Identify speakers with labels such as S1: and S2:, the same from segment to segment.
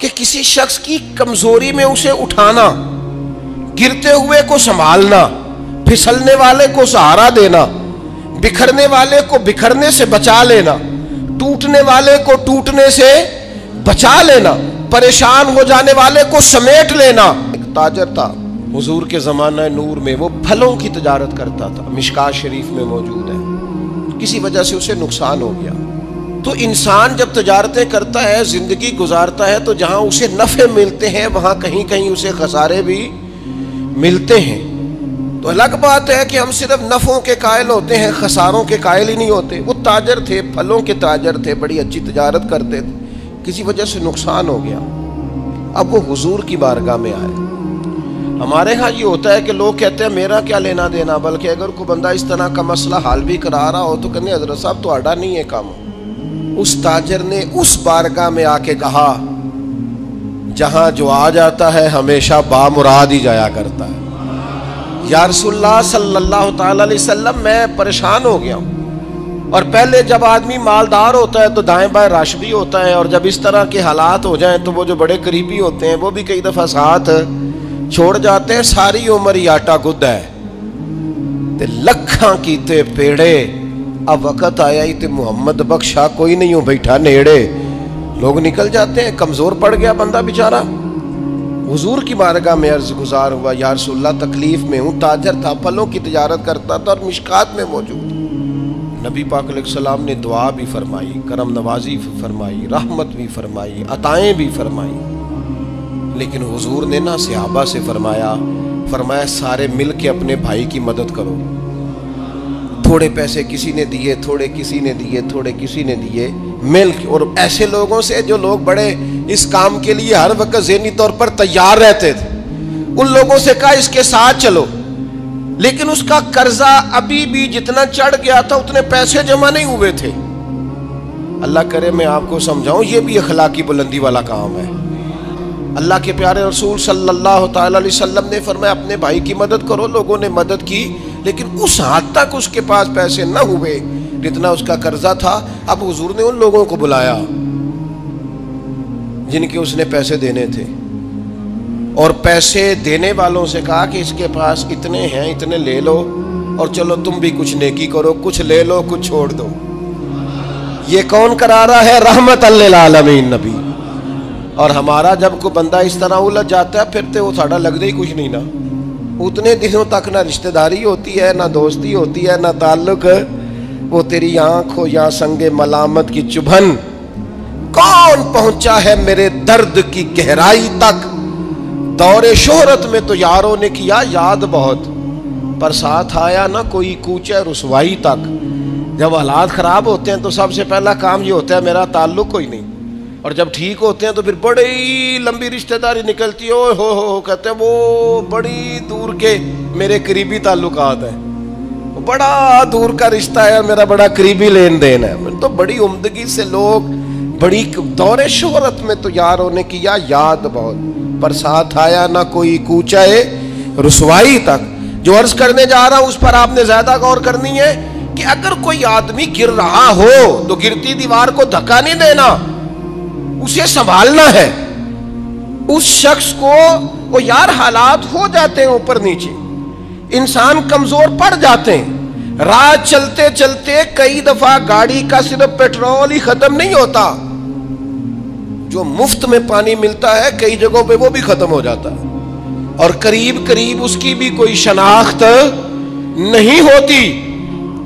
S1: کہ کسی شخص کی کمزوری میں اسے اٹھانا، گرتے ہوئے کو سنبھالنا، پھسلنے والے کو سہارا دینا، بکھرنے والے کو بکھرنے سے بچا لینا، ٹوٹنے والے کو ٹوٹنے سے بچا لینا، پریشان ہو جانے والے کو سمیٹ لینا۔ ایک تاجر تھا حضور کے زمانہ نور میں، وہ پھلوں کی تجارت کرتا تھا، مشکات شریف میں موجود ہے۔ کسی وجہ سے اسے نقصان ہو گیا۔ تو انسان جب تجارتیں کرتا ہے، زندگی گزارتا ہے، تو جہاں اسے نفع ملتے ہیں وہاں کہیں کہیں اسے خسارے بھی ملتے ہیں۔ تو الگ بات ہے کہ ہم صرف نفعوں کے قائل ہوتے ہیں، خساروں کے قائل ہی نہیں ہوتے۔ وہ تاجر تھے، پھلوں کے تاجر تھے، بڑی اچھی تجارت کرتے تھے، کسی وجہ سے نقصان ہو گیا۔ اب وہ حضور کی بارگاہ میں آئے۔ ہمارے ہاں یہ ہوتا ہے کہ لوگ کہتے ہیں میرا کیا لینا دینا، بلکہ اگر کوئی بندہ اس طرح کا مسئلہ حل بھی کرا رہا ہو تو کہنے حضرت صاحب تو آڈا نہیں ہے کام۔ اس تاجر نے اس بارگاہ میں آ کے کہا جہاں جو آ جاتا ہے ہمیشہ بامراد ہی جایا کرتا ہے۔ یا رسول اللہ صلی اللہ تعالی علیہ وسلم، میں پریشان ہو گیا ہوں۔ اور پہلے جب آدمی مالدار ہوتا ہے تو دائیں بائیں رش بھی ہوتا ہے، اور جب اس طرح کے حالات ہو جائیں تو وہ جو بڑے قریبی ہوتے ہیں وہ بھی کئی دفعہ ساتھ چھوڑ جاتے ہیں۔ ساری عمر ہی آٹا گد ہے تے لکھاں کیتے پیڑے، اب وقت آیا ہی تے محمد بخشا کوئی نہیں ہوں بیٹھا نیڑے۔ لوگ نکل جاتے ہیں، کمزور پڑ گیا بندہ بیچارہ۔ حضور کی بارگاہ میں عرض گزار ہوا، یا رسول اللہ تکلیف میں ہوں۔ تاجر تھا، پھلوں کی تجارت کرتا تھا اور مشکات میں موجود۔ نبی پاک علیہ السلام نے دعا بھی فرمائی، کرم نوازی فرمائی، رحمت بھی فرمائی، عطائیں بھی فرمائی، لیکن حضور نے نہ صحابہ سے فرمایا سارے مل کے اپنے بھائی کی مدد کرو۔ تھوڑے پیسے کسی نے دیے، تھوڑے کسی نے دیے، تھوڑے کسی نے دیے، مل کے۔ اور ایسے لوگوں سے جو لوگ بڑے اس کام کے لیے ہر وقت ذہنی طور پر تیار رہتے تھے، ان لوگوں سے کہا اس کے ساتھ چلو، لیکن اس کا قرضہ ابھی بھی جتنا چڑھ گیا تھا اتنے پیسے جمع نہیں ہوئے تھے۔ اللہ کرے میں آپ کو سمجھاؤں، یہ بھی اخلاقی بلندی والا کام ہے۔ اللہ کے پیارے رسول صلی اللہ تعالی علیہ وسلم نے فرمایا اپنے بھائی کی مدد کرو۔ لوگوں نے مدد کی، لیکن اس حد تک اس کے پاس پیسے نہ ہوئے جتنا اس کا قرضہ تھا۔ اب حضور نے ان لوگوں کو بلایا جن کے اس نے پیسے دینے تھے، اور پیسے دینے والوں سے کہا کہ اس کے پاس اتنے ہیں، اتنے لے لو، اور چلو تم بھی کچھ نیکی کرو، کچھ لے لو کچھ چھوڑ دو۔ یہ کون کرا رہا ہے؟ رحمت للعالمین نبی۔ اور ہمارا جب کوئی بندہ اس طرح الجھ جاتا ہے پھر تو وہ ساڑھا لگ دے ہی کچھ نہیں نا۔ اتنے دنوں تک نہ رشتہ داری ہوتی ہے، نہ دوستی ہوتی ہے، نہ تعلق۔ وہ تیری آنکھ ہو یا سنگ ملامت کی چبھن، کون پہنچا ہے میرے درد کی گہرائی تک۔ دور شہرت میں تو یاروں نے کیا یاد بہت، پر ساتھ آیا نہ کوئی کوچے رسوائی تک۔ جب حالات خراب ہوتے ہیں تو سب سے پہلا کام یہ ہوتا ہے میرا تعلق کوئی نہیں، اور جب ٹھیک ہوتے ہیں تو پھر بڑی لمبی رشتہ داری نکلتی ہے، ہو کہتے ہیں وہ بڑی دور کے میرے قریبی تعلقات ہیں، بڑا دور کا رشتہ ہے اور میرا بڑا قریبی لین دین ہے۔ تو بڑی عمدگی سے لوگ بڑی دور شہرت میں تو یاروں نے کیا یاد بہت، پر ساتھ آیا نہ کوئی کوچے رسوائی تک۔ جو عرض کرنے جا رہا ہوں اس پر آپ نے زیادہ غور کرنی ہے کہ اگر کوئی آدمی گر رہا ہو تو گرتی دیوار کو دھکا نہیں دینا، اسے سنبھالنا ہے۔ اس شخص کو وہ یار حالات ہو جاتے ہیں اوپر نیچے، انسان کمزور پڑ جاتے ہیں۔ راہ چلتے چلتے کئی دفعہ گاڑی کا صرف پیٹرول ہی ختم نہیں ہوتا، جو مفت میں پانی ملتا ہے کئی جگہوں پہ وہ بھی ختم ہو جاتا ہے، اور قریب قریب اس کی بھی کوئی شناخت نہیں ہوتی۔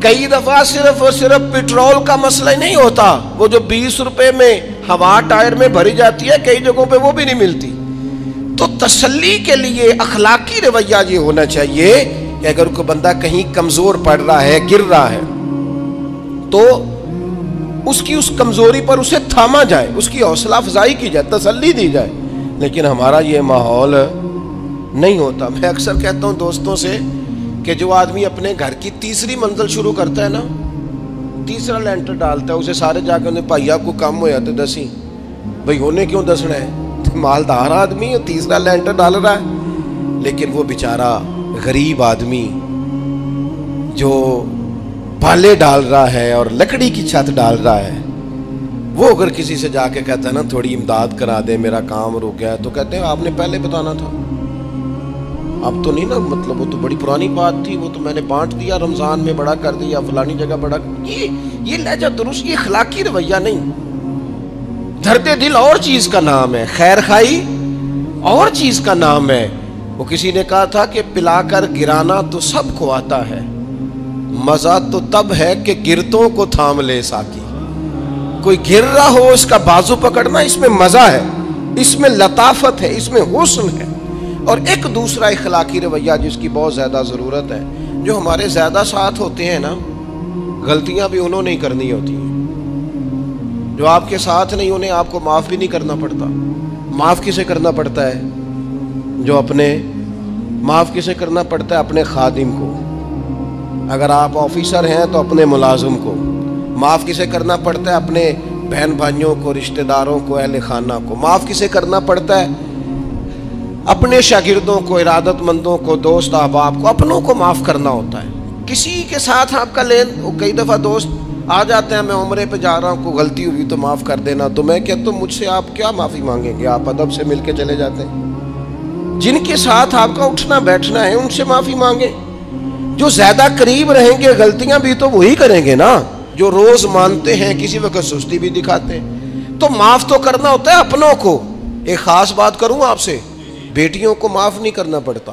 S1: کئی دفعہ صرف اور صرف پیٹرول کا مسئلہ نہیں ہوتا، وہ جو 20 روپے میں ہوا ٹائر میں بھری جاتی ہے کئی جگہوں پہ وہ بھی نہیں ملتی۔ تو تسلی کے لیے اخلاقی رویہ یہ ہونا چاہیے کہ اگر کوئی بندہ کہیں کمزور پڑ رہا ہے، گر رہا ہے، تو اس کی اس کمزوری پر اسے تھاما جائے، اس کی حوصلہ افزائی کی جائے، تسلی دی جائے۔ لیکن ہمارا یہ ماحول نہیں ہوتا۔ میں اکثر کہتا ہوں دوستوں سے کہ جو آدمی اپنے گھر کی تیسری منزل شروع کرتا ہے نا، تیسرا لینٹر ڈالتا ہے، اسے سارے جا کے بھائیا کو کم ہویا تو دسی، بھائی ہونے کیوں دسنا ہے، مالدار آدمی تیسرا لینٹر ڈال رہا ہے، لیکن وہ بیچارہ غریب آدمی جو بالے ڈال رہا ہے اور لکڑی کی چھت ڈال رہا ہے، وہ اگر کسی سے جا کے کہتا ہے نا تھوڑی امداد کرا دے میرا کام رک گیا ہے، تو کہتے ہیں آپ نے پہلے بتانا تھا، اب تو نہیں نا، مطلب وہ تو بڑی پرانی بات تھی، وہ تو میں نے بانٹ دیا، رمضان میں بڑا کر دیا، فلانی جگہ بڑا یہ لہجہ درست، یہ اخلاقی رویہ نہیں۔ درد دل اور چیز کا نام ہے، خیر خائی اور چیز کا نام ہے۔ وہ کسی نے کہا تھا کہ پلا کر گرانا تو سب کو آتا ہے، مزہ تو تب ہے کہ گرتوں کو تھام لے ساقی۔ کوئی گر رہا ہو اس کا بازو پکڑنا، اس میں مزہ ہے، اس میں لطافت ہے، اس میں حسن ہے۔ اور ایک دوسرا اخلاقی رویہ جس کی بہت زیادہ ضرورت ہے، جو ہمارے زیادہ ساتھ ہوتے ہیں نا، غلطیاں بھی انہوں نے ہی کرنی ہوتی ہیں، جو آپ کے ساتھ نہیں انہیں آپ کو معاف بھی نہیں کرنا پڑتا۔ معاف کسے کرنا پڑتا ہے؟ جو اپنے، معاف کسے کرنا پڑتا ہے؟ اپنے خادم کو۔ اگر آپ آفیسر ہیں تو اپنے ملازم کو۔ معاف کسے کرنا پڑتا ہے؟ اپنے بہن بھائیوں کو، رشتہ داروں کو، اہل خانہ کو۔ معاف کسے کرنا پڑتا ہے؟ اپنے شاگردوں کو، ارادت مندوں کو، دوست احباب کو، اپنوں کو معاف کرنا ہوتا ہے۔ کسی کے ساتھ آپ کا کئی دفعہ دوست آ جاتے ہیں، میں عمرے پہ جا رہا ہوں، کوئی غلطی ہوئی تو معاف کر دینا، تو میں کہتا ہوں مجھ سے آپ کیا معافی مانگیں گے، آپ ادب سے مل کے چلے جاتے ہیں۔ جن کے ساتھ آپ کا اٹھنا بیٹھنا ہے ان سے معافی مانگیں۔ جو زیادہ قریب رہیں گے غلطیاں بھی تو وہی کریں گے نا، جو روز مانتے ہیں، کسی وقت سستی بھی دکھاتے ہیں۔ تو معاف تو کرنا ہوتا ہے اپنوں کو۔ ایک خاص بات کروں آپ سے، بیٹیوں کو معاف نہیں کرنا پڑتا،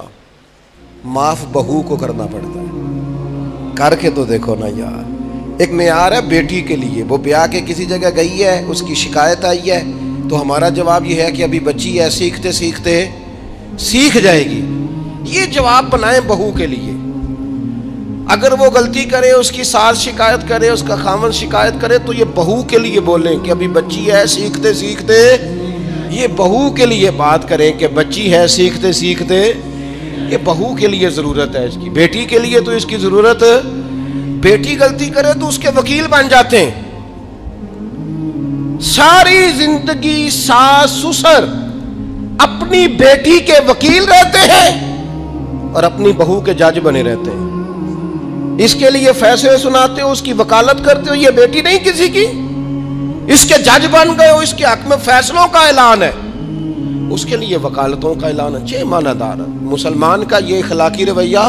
S1: معاف بہو کو کرنا پڑتا ہے۔ کر کے تو دیکھو نا یار، ایک معیار ہے بیٹی کے لیے، وہ بیاہ کے کسی جگہ گئی ہے، اس کی شکایت آئی ہے، تو ہمارا جواب یہ ہے کہ ابھی بچی ہے، سیکھتے سیکھتے سیکھ جائے گی۔ یہ جواب بنائیں بہو کے لیے۔ اگر وہ غلطی کرے، اس کی ساس شکایت کرے، اس کا خاوند شکایت کرے، تو یہ بہو کے لیے بولیں کہ ابھی بچی ہے، سیکھتے سیکھتے، یہ بہو کے لیے بات کریں کہ بچی ہے، سیکھتے سیکھتے، یہ بہو کے لیے ضرورت ہے اس کی۔ بیٹی کے لیے تو اس کی ضرورت، بیٹی غلطی کرے تو اس کے وکیل بن جاتے ہیں۔ ساری زندگی ساس سسر اپنی بیٹی کے وکیل رہتے ہیں اور اپنی بہو کے جج بنے رہتے ہیں۔ اس کے لیے فیصلے سناتے ہو، اس کی وکالت کرتے ہو، یہ بیٹی نہیں کسی کی، اس کے جج بن گئے ہو، اس کے حق میں فیصلوں کا اعلان ہے، اس کے لیے وکالتوں کا اعلان ہے۔ چھ معنی دار مسلمان کا یہ اخلاقی رویہ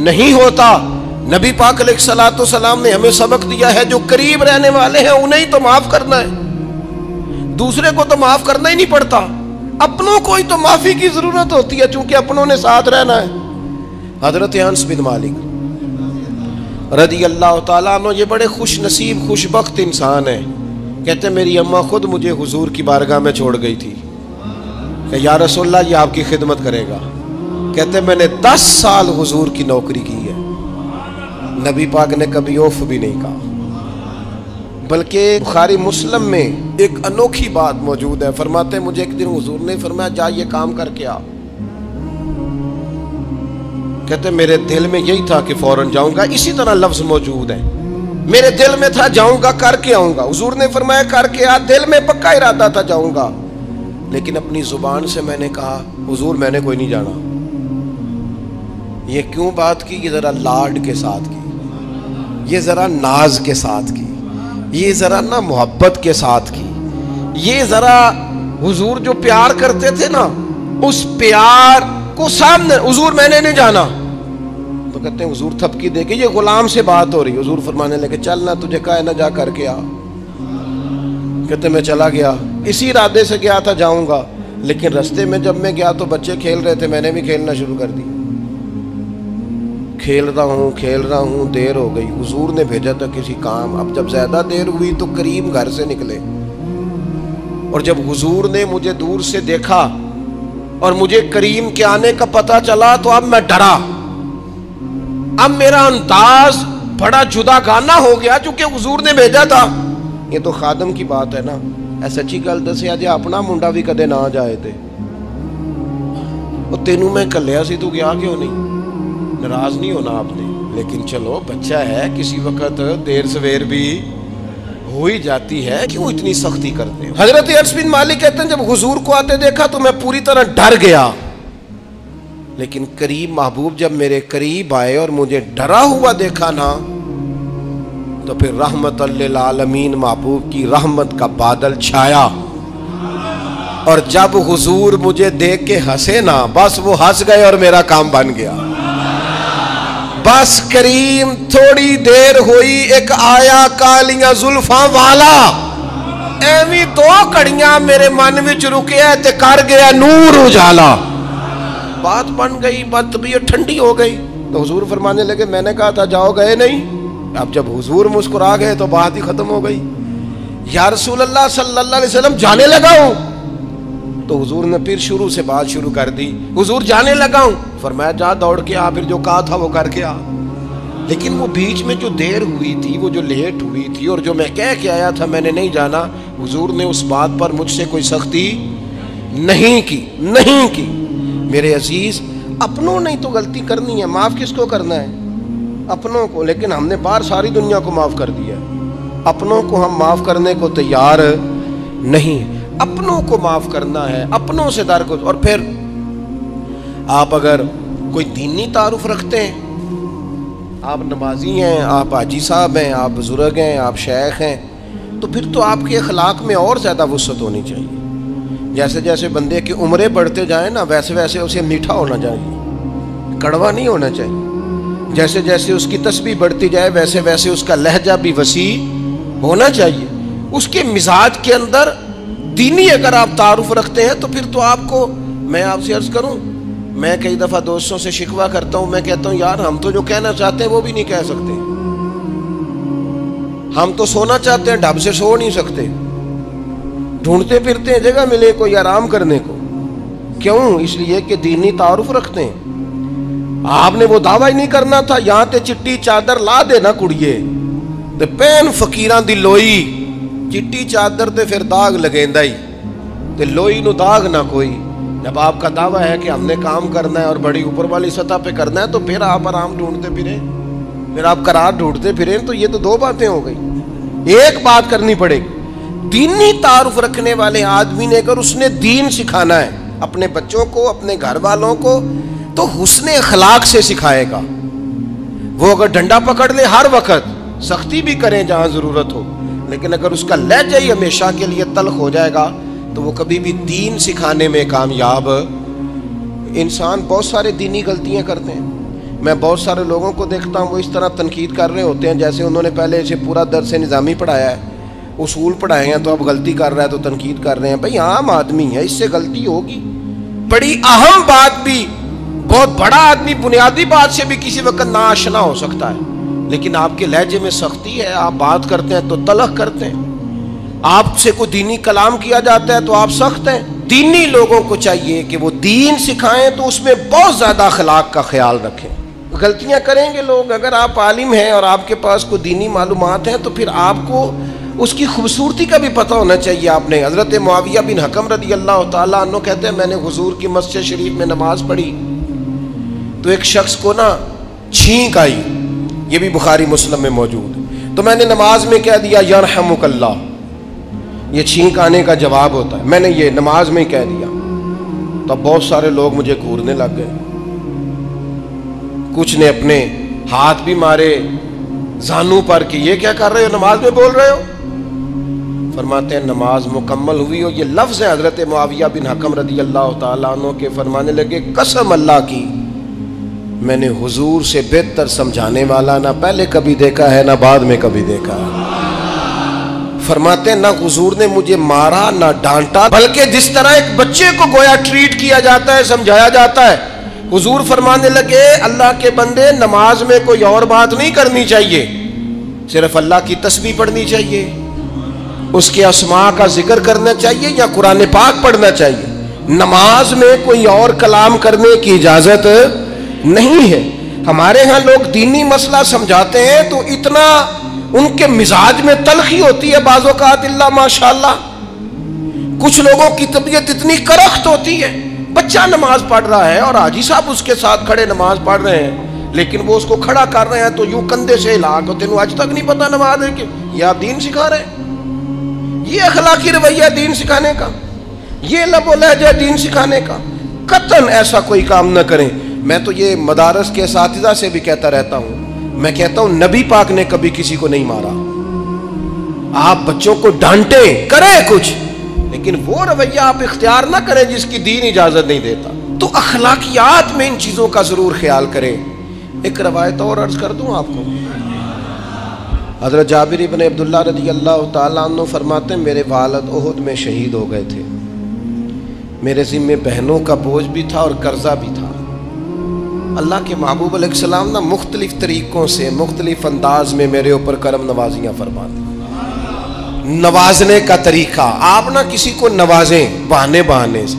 S1: نہیں ہوتا۔ نبی پاک علیہ الصلوۃ والسلام نے ہمیں سبق دیا ہے، جو قریب رہنے والے ہیں انہیں تو معاف کرنا ہے، دوسرے کو تو معاف کرنا ہی نہیں پڑتا۔ اپنوں کو ہی تو معافی کی ضرورت ہوتی ہے، چونکہ اپنوں نے ساتھ رہنا ہے۔ حضرت انس بن مالک رضی اللہ تعالیٰ عنہ یہ بڑے خوش نصیب خوش بخت انسان ہیں۔ کہتے میری اماں خود مجھے حضور کی بارگاہ میں چھوڑ گئی تھی کہ یا رسول اللہ یہ آپ کی خدمت کرے گا۔ کہتے میں نے 10 سال حضور کی نوکری کی ہے، نبی پاک نے کبھی اوف بھی نہیں کہا۔ بلکہ بخاری مسلم میں ایک انوکھی بات موجود ہے، فرماتے ہیں مجھے ایک دن حضور نے فرمایا جا یہ کام کر کے آ۔ کہتے میرے دل میں یہی تھا کہ فوراً جاؤں گا، اسی طرح لفظ موجود ہے، میرے دل میں تھا جاؤں گا، کر کے آؤں گا۔ حضور نے فرمایا کر کے آ، دل میں پکا ارادہ تھا جاؤں گا، لیکن اپنی زبان سے میں نے کہا حضور میں نے کوئی نہیں جانا۔ یہ کیوں بات کی؟ یہ ذرا لاڈ کے ساتھ کی، یہ ذرا ناز کے ساتھ کی، یہ ذرا نا محبت کے ساتھ کی، یہ ذرا حضور جو پیار کرتے تھے نا اس پیار کو سامنے، حضور میں نے نہیں جانا۔ تو کہتے ہیں حضور تھپکی دے کے، یہ غلام سے بات ہو رہی، حضور فرمانے لگے چل نہ تجھے کہا ہے نہ جا کر کے آ۔ کہتے میں چلا گیا، اسی ارادے سے گیا تھا جاؤں گا، لیکن رستے میں جب میں گیا تو بچے کھیل رہے تھے، میں نے بھی کھیلنا شروع کر دی۔ کھیل رہا ہوں دیر ہو گئی، حضور نے بھیجا تھا کسی کام۔ اب جب زیادہ دیر ہوئی تو کریم گھر سے نکلے، اور جب حضور نے مجھے دور سے دیکھا اور مجھے کریم کے آنے کا پتہ چلا تو اب میں ڈرا، اب میرا انداز بڑا جدا گانا ہو گیا، چونکہ حضور نے بھیجا تھا۔ یہ تو خادم کی بات ہے نا، ایسا اچھی گل دسیا جی اپنا منڈا بھی کدے نہ جائے تھے، وہ تینوں میں کلیا سی تو گیا کیوں نہیں؟ ناراض نہیں ہونا آپ نے، لیکن چلو بچہ ہے، کسی وقت دیر سویر بھی ہو ہی جاتی ہے، کیوں اتنی سختی کرتے ہیں؟ حضرت انس بن مالک کہتے ہیں جب حضور کو آتے دیکھا تو میں پوری طرح ڈر گیا، لیکن قریب محبوب جب میرے قریب آئے اور مجھے ڈرا ہوا دیکھا نا تو پھر رحمت للعالمین محبوب کی رحمت کا بادل چھایا، اور جب حضور مجھے دیکھ کے ہنسے نا، بس وہ ہنس گئے اور میرا کام بن گیا۔ بس کریم تھوڑی دیر ہوئی، ایک آیا کالیاں زلفاں والا، ایویں دو کڑیاں میرے من وچ رکیا تے کر گیا نور اجالا۔ بات بن گئی، بات طبیعت ٹھنڈی ہو گئی۔ تو حضور فرمانے لگے میں نے کہا تھا جاؤ، گئے نہیں؟ اب جب حضور مسکرا گئے تو بات ہی ختم ہو گئی۔ یا رسول اللہ صلی اللہ علیہ وسلم جانے لگا ہوں۔ تو حضور نے پھر شروع سے بات شروع کر دی، حضور جانے لگا ہوں۔ فرمایا جا دوڑ کے آ، پھر جو کہا تھا وہ کر کے آ۔ لیکن وہ بیچ میں جو دیر ہوئی تھی، وہ جو لیٹ ہوئی تھی، اور جو میں کہہ کے آیا تھا میں نے نہیں جانا، حضور نے اس بات پر مجھ سے کوئی سختی نہیں کی۔ میرے عزیز، اپنوں نے تو غلطی کرنی ہے، معاف کس کو کرنا ہے؟ اپنوں کو۔ لیکن ہم نے باہر ساری دنیا کو معاف کر دیا، اپنوں کو ہم معاف کرنے کو تیار نہیں۔ اپنوں کو معاف کرنا ہے، اپنوں سے درگزر۔ اور پھر آپ اگر کوئی دینی تعارف رکھتے ہیں، آپ نمازی ہیں، آپ حاجی صاحب ہیں، آپ بزرگ ہیں، آپ شیخ ہیں، تو پھر تو آپ کے اخلاق میں اور زیادہ وسعت ہونی چاہیے۔ جیسے جیسے بندے کی عمریں بڑھتے جائیں نا، ویسے ویسے اسے میٹھا ہونا چاہیے، کڑوا نہیں ہونا چاہیے۔ جیسے جیسے اس کی تسبیح بڑھتی جائے، ویسے ویسے اس کا لہجہ بھی وسیع ہونا چاہیے۔ اس کے مزاج کے اندر دینی اگر آپ تعارف رکھتے ہیں تو پھر تو آپ کو، میں آپ سے عرض کروں، میں کئی دفعہ دوستوں سے شکوہ کرتا ہوں، میں کہتا ہوں یار ہم تو جو کہنا چاہتے ہیں وہ بھی نہیں کہہ سکتے، ہم تو سونا چاہتے ہیں ڈھب سے سو نہیں سکتے، ڈھونڈتے پھرتے ہیں جگہ ملے کوئی آرام کرنے کو۔ کیوں؟ اس لیے کہ دینی تعارف رکھتے ہیں۔ آپ نے وہ دعویٰ ہی نہیں کرنا تھا، یہاں تے چٹی چادر لا دے نا کڑیے تے پین فقیران دی لوئی، چٹی چادر تے پھر داغ لگیندا ہی تے لوئی نو داغ نہ کوئی۔ جب آپ کا دعویٰ ہے کہ ہم نے کام کرنا ہے اور بڑی اوپر والی سطح پہ کرنا ہے، تو پھر آپ آرام ڈھونڈتے پھریں، پھر آپ قرار ڈھونڈتے پھریں، تو یہ تو دو باتیں ہو گئی۔ ایک بات کرنی پڑے گی، دینی تعارف رکھنے والے آدمی نے اگر اس نے دین سکھانا ہے اپنے بچوں کو، اپنے گھر والوں کو، تو حسن اخلاق سے سکھائے گا۔ وہ اگر ڈنڈا پکڑ لے ہر وقت، سختی بھی کریں جہاں ضرورت ہو، لیکن اگر اس کا لہجہ ہی ہمیشہ کے لیے تلخ ہو جائے گا تو وہ کبھی بھی دین سکھانے میں کامیاب۔ انسان بہت سارے دینی غلطیاں کرتے ہیں، میں بہت سارے لوگوں کو دیکھتا ہوں وہ اس طرح تنقید کر رہے ہوتے ہیں جیسے انہوں نے پہلے اسے پورا درس نظامی پڑھایا ہے، اصول پڑھائے ہیں، تو اب غلطی کر رہا ہے تو تنقید کر رہے ہیں۔ بھئی عام آدمی ہے، اس سے غلطی ہوگی۔ بڑی اہم بات بھی، بہت بڑا آدمی بنیادی بات سے بھی کسی وقت ناآشنا ہو سکتا ہے، لیکن آپ کے لہجے میں سختی ہے، آپ بات کرتے ہیں تو تلخ کرتے ہیں، آپ سے کوئی دینی کلام کیا جاتا ہے تو آپ سخت ہیں۔ دینی لوگوں کو چاہیے کہ وہ دین سکھائیں تو اس میں بہت زیادہ اخلاق کا خیال رکھیں۔ غلطیاں کریں گے لوگ، اگر آپ عالم ہیں اور آپ کے پاس کوئی دینی معلومات ہیں تو پھر آپ کو اس کی خوبصورتی کا بھی پتہ ہونا چاہیے۔ آپ نے حضرت معاویہ بن حکم رضی اللہ تعالیٰ عنہ کہتے ہیں میں نے حضور کی مسجد شریف میں نماز پڑھی تو ایک شخص کو نا چھینک آئی، یہ بھی بخاری مسلم میں موجود ہے، تو میں نے نماز میں کہہ دیا یرحمک اللہ، یہ چھینک آنے کا جواب ہوتا ہے، میں نے یہ نماز میں کہہ دیا، تو بہت سارے لوگ مجھے گھورنے لگ گئے، کچھ نے اپنے ہاتھ بھی مارے زانوں پر کہ یہ کیا کر رہے ہو، نماز میں بول رہے ہو۔ فرماتے ہیں نماز مکمل ہوئی، اور یہ لفظ ہے حضرت معاویہ بن حکم رضی اللہ تعالیٰ عنہ کے، فرمانے لگے قسم اللہ کی میں نے حضور سے بہتر سمجھانے والا نہ پہلے کبھی دیکھا ہے نہ بعد میں کبھی دیکھا ہے۔ فرماتے ہیں نہ حضور نے مجھے مارا نہ ڈانٹا، بلکہ جس طرح ایک بچے کو گویا ٹریٹ کیا جاتا ہے، سمجھایا جاتا ہے۔ حضور فرمانے لگے اللہ کے بندے نماز میں کوئی اور بات نہیں کرنی چاہیے، صرف اللہ کی تسبیح پڑھنی چاہیے، اس کے اسماء کا ذکر کرنا چاہیے یا قرآن پاک پڑھنا چاہیے۔ نماز میں کوئی اور کلام کرنے کی اجازت نہیں ہے۔ ہمارے ہاں لوگ دینی مسئلہ سمجھاتے ہیں تو اتنا ان کے مزاج میں تلخی ہوتی ہے بعض اوقات، اللہ ماشاءاللہ کچھ لوگوں کی طبیعت اتنی کرخت ہوتی ہے، بچہ نماز پڑھ رہا ہے اور حاجی صاحب اس کے ساتھ کھڑے نماز پڑھ رہے ہیں، لیکن وہ اس کو کھڑا کر رہے ہیں تو یوں کندھے سے ہلا کے تینوں آج تک نہیں پتا نماز ہے کہ یہ آپ دین سکھا رہے ہیں۔ یہ اخلاقی رویہ دین سکھانے کا، یہ لب و لہجہ دین سکھانے کا، قطعاً ایسا کوئی کام نہ کریں۔ میں تو یہ مدارس کے اساتذہ سے بھی کہتا رہتا ہوں، میں کہتا ہوں نبی پاک نے کبھی کسی کو نہیں مارا. آپ بچوں کو ڈانٹیں, کریں کچھ, لیکن وہ رویہ آپ اختیار نہ کریں جس کی دین اجازت نہیں دیتا. تو اخلاقیات میں ان چیزوں کا ضرور خیال کریں. ایک روایت اور عرض کر دوں آپ کو. حضرت جابر ابن عبداللہ رضی اللہ تعالیٰ عنہ فرماتے ہیں میرے والد احد میں شہید ہو گئے تھے. میرے ذمے بہنوں کا بوجھ بھی تھا اور قرضہ بھی تھا. اللہ کے محبوب علیہ السلام نا مختلف طریقوں سے مختلف انداز میں میرے اوپر کرم نوازیاں فرماتے. نوازنے کا طریقہ, آپ نہ کسی کو نوازیں بہانے سے.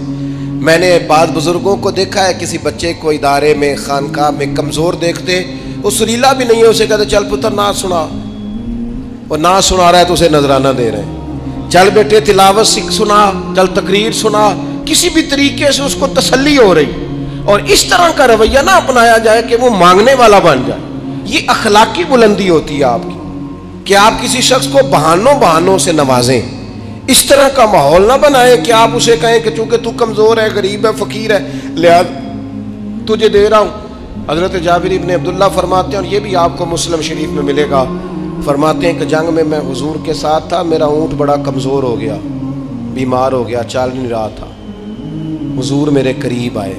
S1: میں نے بعض بزرگوں کو دیکھا ہے, کسی بچے کو ادارے میں خانقاہ میں کمزور دیکھتے, وہ سریلا بھی نہیں ہے, اسے کہتے چل پتر نعت سنا, اور نعت سنا رہا ہے تو اسے نذرانہ دے رہے ہیں. چل بیٹے تلاوت سنا, چل تقریر سنا, کسی بھی طریقے سے اس کو تسلی ہو رہی. اور اس طرح کا رویہ نہ اپنایا جائے کہ وہ مانگنے والا بن جائے. یہ اخلاقی بلندی ہوتی ہے آپ کی کہ آپ کسی شخص کو بہانوں سے نوازیں. اس طرح کا ماحول نہ بنائیں کہ آپ اسے کہیں کہ چونکہ تو کمزور ہے, غریب ہے, فقیر ہے, لہذا تجھے دے رہا ہوں. حضرت جابر ابن عبداللہ فرماتے ہیں, اور یہ بھی آپ کو مسلم شریف میں ملے گا, فرماتے ہیں کہ جنگ میں حضور کے ساتھ تھا, میرا اونٹ بڑا کمزور ہو گیا, بیمار ہو گیا, چل نہیں رہا تھا. حضور میرے قریب آئے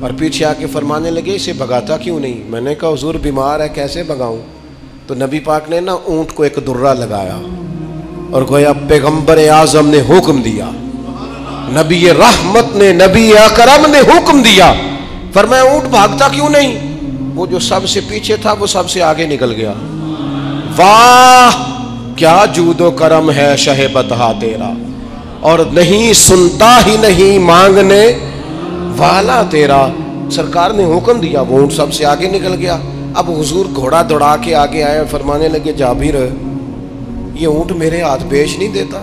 S1: اور پیچھے آ کے فرمانے لگے اسے بھگاتا کیوں نہیں. میں نے کہا حضور بیمار ہے, کیسے بھگاؤں. تو نبی پاک نے نا اونٹ کو ایک درہ لگایا اور گویا پیغمبر اعظم نے حکم دیا, نبی رحمت نے, نبی اکرم نے حکم دیا, فرمایا اونٹ بھاگتا کیوں نہیں. وہ جو سب سے پیچھے تھا وہ سب سے آگے نکل گیا. واہ کیا جود و کرم ہے شہ بطحا تیرا, اور نہیں سنتا ہی نہیں مانگنے والا تیرا. سرکار نے حکم دیا, وہ اونٹ سب سے آگے نکل گیا. اب حضور گھوڑا دوڑا کے آگے آئے اور فرمانے لگے جابر یہ اونٹ میرے ہاتھ پیش نہیں دیتا.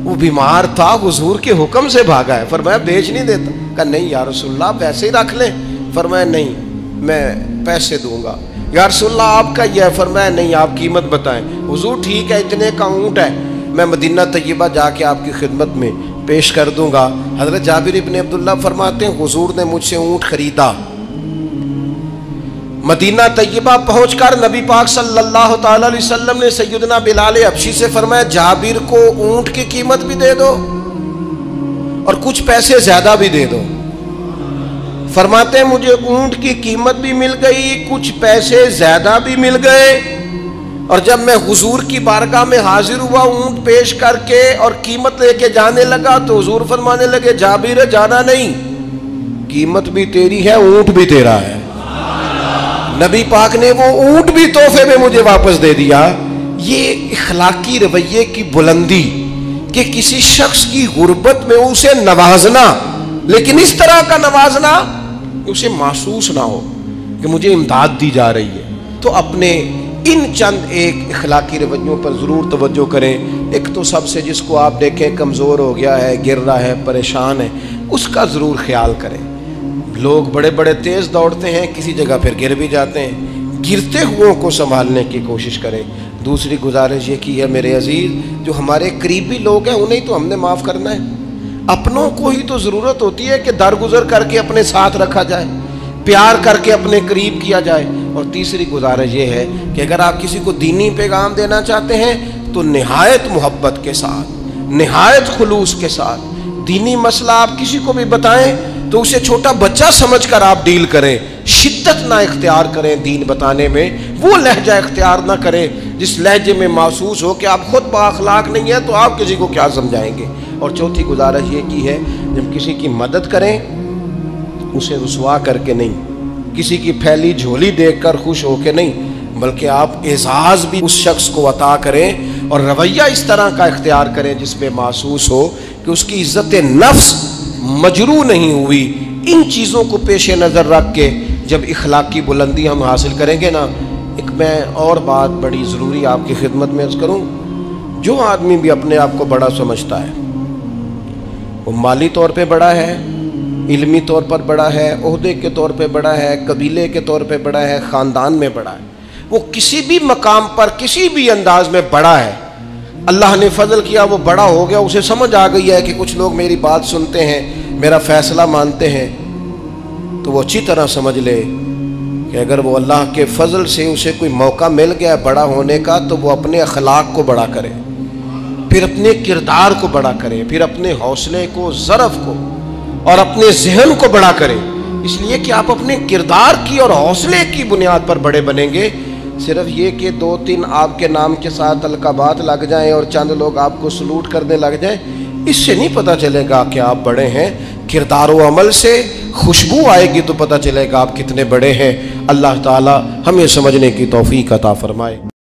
S1: وہ بیمار تھا, حضور کے حکم سے بھاگا ہے, فرمایا بیچ نہیں دیتا. کہا نہیں یا رسول اللہ آپ ایسے ہی رکھ لیں. فرمایا نہیں میں پیسے دوں گا. یا رسول اللہ آپ کا یہ ہے. فرمایا نہیں آپ قیمت بتائیں. حضور ٹھیک ہے اتنے کا اونٹ ہے, میں مدینہ طیبہ جا کے آپ کی خدمت میں پیش کر دوں گا. حضرت جابر ابن عبداللہ فرماتے ہیں حضور نے مجھ سے اونٹ خریدا. مدینہ طیبہ پہنچ کر نبی پاک صلی اللہ تعالی علیہ وسلم نے سیدنا بلال حبشی سے فرمایا جابر کو اونٹ کی قیمت بھی دے دو اور کچھ پیسے زیادہ بھی دے دو. فرماتے ہیں مجھے اونٹ کی قیمت بھی مل گئی, کچھ پیسے زیادہ بھی مل گئے. اور جب میں حضور کی بارگاہ میں حاضر ہوا اونٹ پیش کر کے اور قیمت لے کے جانے لگا تو حضور فرمانے لگے جابر جانا نہیں, قیمت بھی تیری ہے, اونٹ بھی تیرا ہے. نبی پاک نے وہ اونٹ بھی تحفے میں مجھے واپس دے دیا. یہ اخلاقی رویے کی بلندی کہ کسی شخص کی غربت میں اسے نوازنا, لیکن اس طرح کا نوازنا کہ اسے محسوس نہ ہو کہ مجھے امداد دی جا رہی ہے. تو اپنے ان چند ایک اخلاقی رویوں پر ضرور توجہ کریں. ایک تو سب سے جس کو آپ دیکھیں کمزور ہو گیا ہے, گر رہا ہے, پریشان ہے, اس کا ضرور خیال کریں. لوگ بڑے بڑے تیز دوڑتے ہیں, کسی جگہ پھر گر بھی جاتے ہیں, گرتے ہوئوں کو سنبھالنے کی کوشش کریں. دوسری گزارش یہ کی ہے میرے عزیز, جو ہمارے قریبی لوگ ہیں انہیں تو ہم نے معاف کرنا ہے, اپنوں کو ہی تو ضرورت ہوتی ہے کہ درگزر کر کے اپنے ساتھ رکھا جائے, پیار کر کے اپنے قریب کیا جائے. اور تیسری گزارش یہ ہے کہ اگر آپ کسی کو دینی پیغام دینا چاہتے ہیں تو نہایت محبت کے ساتھ, نہایت خلوص کے ساتھ دینی مسئلہ آپ کسی کو بھی بتائیں تو اسے چھوٹا بچہ سمجھ کر آپ ڈیل کریں. شدت نہ اختیار کریں دین بتانے میں, وہ لہجہ اختیار نہ کریں جس لہجے میں محسوس ہو کہ آپ خود بااخلاق نہیں ہیں تو آپ کسی کو کیا سمجھائیں گے. اور چوتھی گزارش یہ کی ہے جب کسی کی مدد کریں اسے رسوا کر کے نہیں, کسی کی پھیلی جھولی دیکھ کر خوش ہو کے نہیں, بلکہ آپ اعزاز بھی اس شخص کو عطا کریں اور رویہ اس طرح کا اختیار کریں جس پہ محسوس ہو کہ اس کی عزت نفس مجروح نہیں ہوئی. ان چیزوں کو پیش نظر رکھ کے جب اخلاقی بلندی ہم حاصل کریں گے نا. ایک میں اور بات بڑی ضروری آپ کی خدمت میں عرض کروں, جو آدمی بھی اپنے آپ کو بڑا سمجھتا ہے, وہ مالی طور پہ بڑا ہے, علمی طور پر بڑا ہے, عہدے کے طور پہ بڑا ہے, قبیلے کے طور پہ بڑا ہے, خاندان میں بڑا ہے, وہ کسی بھی مقام پر کسی بھی انداز میں بڑا ہے, اللہ نے فضل کیا وہ بڑا ہو گیا, اسے سمجھ آ گئی ہے کہ کچھ لوگ میری بات سنتے ہیں, میرا فیصلہ مانتے ہیں, تو وہ اچھی طرح سمجھ لے کہ اگر وہ اللہ کے فضل سے اسے کوئی موقع مل گیا بڑا ہونے کا تو وہ اپنے اخلاق کو بڑا کرے، پھر اپنے کردار کو بڑا کرے، پھر اپنے حوصلے کو، ظرف کو اور اپنے ذہن کو بڑا کرے، اس لیے کہ آپ اپنے کردار کی اور حوصلے کی بنیاد پر بڑے بنیں گے۔ صرف یہ کہ 2-3 آپ کے نام کے ساتھ القابات لگ جائیں اور چند لوگ آپ کو سلوٹ کرنے لگ جائیں، اس سے نہیں پتہ چلے گا کہ آپ بڑے ہیں۔ کردار و عمل سے خوشبو آئے گی تو پتہ چلے گا آپ کتنے بڑے ہیں۔ اللہ تعالی ہمیں سمجھنے کی توفیق عطا فرمائے۔